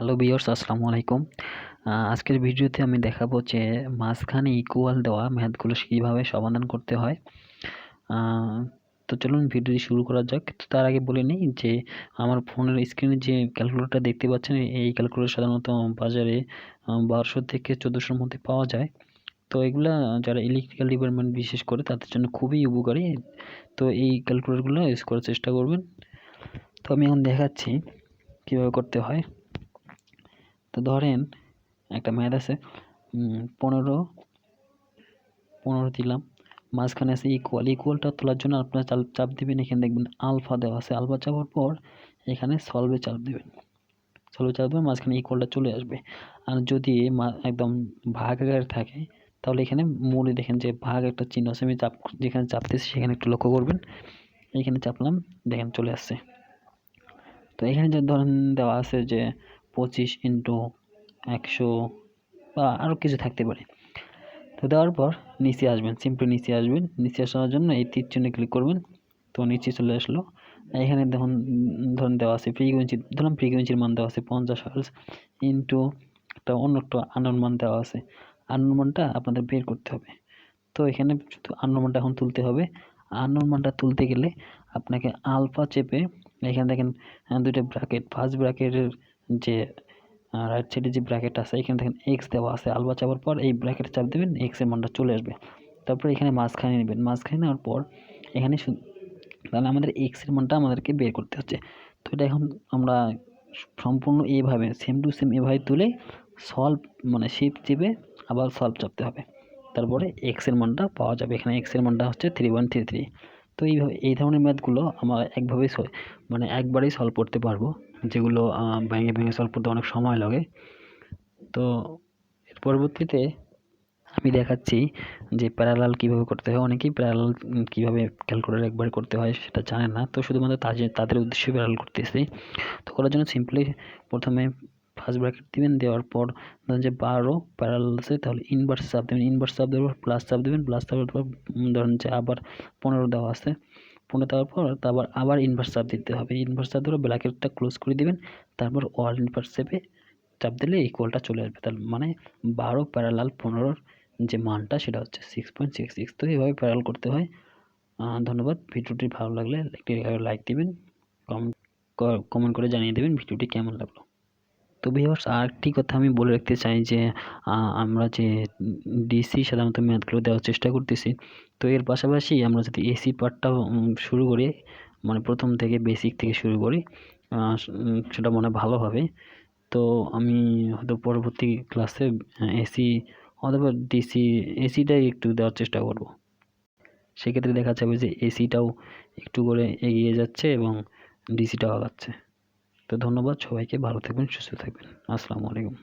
Hello viewers, আসসালামু আলাইকুম। আজকের ভিডিওতে আমি দেখাবো যে মাঝখানে ইকুয়াল দেওয়া ম্যাথগুলো কীভাবে সমাধান করতে হয়। আ তো চলুন ভিডিওটি শুরু করা যাক। তো তার আগে বলে নিই যে আমার ফোনের স্ক্রিনে যে ক্যালকুলেটরটা দেখতে পাচ্ছেন, এই ক্যালকুলেটর সাধারণত বাজারে ১২০০ থেকে ১৪০০ র মধ্যে পাওয়া যায়। তো এগুলা যারা ইলেকট্রিক্যাল ডিপার্টমেন্ট বিশেষ করে তাদের জন্য খুবই উপকারী। তো এই ক্যালকুলেটরগুলো ইউজ করার চেষ্টা করবেন। তো আমি এখন দেখাচ্ছি কীভাবে করতে হয়। তো ধরেন একটা ম্যাথ আছে, ১৫ দিলাম, মাঝখানে আছে ইকুয়ালটা তোলার জন্য আপনারা চাপ দিবেন, এখানে দেখবেন আলফা দেওয়া আছে। আলফা চাপার পর এখানে সলভে চাপ দিবেন, মাঝখানে ইকুয়ালটা চলে আসবে। আর যদি একদম ভাগ আকারে থাকে তাহলে এখানে মূলে দেখেন যে ভাগ একটা চিহ্ন আছে, আমি যেখানে চাপতেছি সেখানে একটু লক্ষ্য করবেন। এখানে চাপলাম, দেখেন চলে আসছে। তো এখানে যে ধরেন দেওয়া আছে যে 25 × 100 বা আরও কিছু থাকতে পারে। তো দেওয়ার পর নিচে আসবেন, সিম্পলি নিচে আসবেন। নিচে আসার জন্য এই তীর চিহ্নে ক্লিক করবেন। তো নিচে চলে আসলো। এখানে ধরুন দেওয়া আছে ফ্রিকোয়েন্সির মান দেওয়া আছে 50 হার্টজ ইন্টু অন্য একটা আননোন মান দেওয়া আছে। আননোন মানটা আপনাদের বের করতে হবে। তো এখানে শুধু আননোন মানটা এখন তুলতে হবে। আননোন মানটা তুলতে গেলে আপনাকে আলফা চেপে এখানে দেখেন দুইটা ব্র্যাকেট, ফার্স্ট ব্র্যাকেটের যে রাইট সাইডে যে ব্র্যাকেট আছে এখানে দেখেন এক্স দেওয়া আছে। আলফা চাপার পর এই ব্র্যাকেটে চাপ দেবেন, এক্স এর মানটা চলে আসবে। তারপর এখানে মাঝখানে নেবেন, মাঝখানে নেওয়ার পর এখানে তাহলে আমাদের এক্স এর মানটা আমাদেরকে বের করতে হচ্ছে। তো এটা এখন আমরা সম্পূর্ণ এইভাবে সেম টু সেম এভাবে তুলে সলভ শিফট চেপে আবার সলভ চাপতে হবে। তারপরে এক্স এর মানটা পাওয়া যাবে। এখানে এক্স এর মানটা হচ্ছে 3133। তো এই ধরনের ম্যাথগুলো আমরা একবারেই সলভ করতে পারবো, যেগুলো ভেঙে সলভ করতে অনেক সময় লাগে। তো এর পরবর্তীতে আমি দেখাচ্ছি যে প্যারালাল কীভাবে করতে হয়। অনেকেই প্যারালাল কীভাবে ক্যালকুলেটর একবারে করতে হয় সেটা জানে না। তো শুধুমাত্র তাদের উদ্দেশ্যে প্যারালাল করতেছি। তো করার জন্য সিম্পলি প্রথমে ফার্স্ট ব্র্যাকেট দিবেন, দেওয়ার পর ধরেন যে 12 প্যারালাল আছে, তাহলে ইনভার্স চাপ দেবেন। ইনভার্স চাপ দেওয়ার পর প্লাস চাপ দেবেন। প্লাস চাপের পর ধরেন যে আবার 15 দেওয়া আছে, 15 দেওয়ার পর আবার ইনভার্স চাপ দিতে হবে। ইনভার্স চাপ দেওয়ার ব্র্যাকেটটা ক্লোজ করে দিবেন। তারপর অল ইনভার্স চেপে চাপ দিলে ইকুয়ালটা চলে আসবে। তার মানে 12 প্যারালাল 15 যে মানটা সেটা হচ্ছে 6.66। তো এইভাবে প্যারালাল করতে হয়। ধন্যবাদ। ভিডিওটি ভালো লাগলে একটি লাইক দিবেন, কমেন্ট করে জানিয়ে দেবেন ভিডিওটি কেমন লাগলো। তো ভিউয়ার্স, আরেকটি কথা আমি বলে রাখতে চাই যে আমরা যে ডিসি সাধারণত ম্যাথগুলো দেওয়ার চেষ্টা করতেছি। তো এর পাশাপাশি আমরা যদি এসি পার্টটাও শুরু করি, প্রথম থেকে বেসিক থেকে শুরু করি, সেটা ভালো হবে। তো আমি হয়তো পরবর্তী ক্লাসে এসি অথবা এসিটাই একটু দেওয়ার চেষ্টা করব। সেক্ষেত্রে দেখা যাবে যে এসিটাও একটু করে এগিয়ে যাচ্ছে এবং ডিসিটাও আগাচ্ছে। তো ধন্যবাদ সবাইকে, ভালো থাকবেন, সুস্থ থাকবেন। আসসালামু আলাইকুম।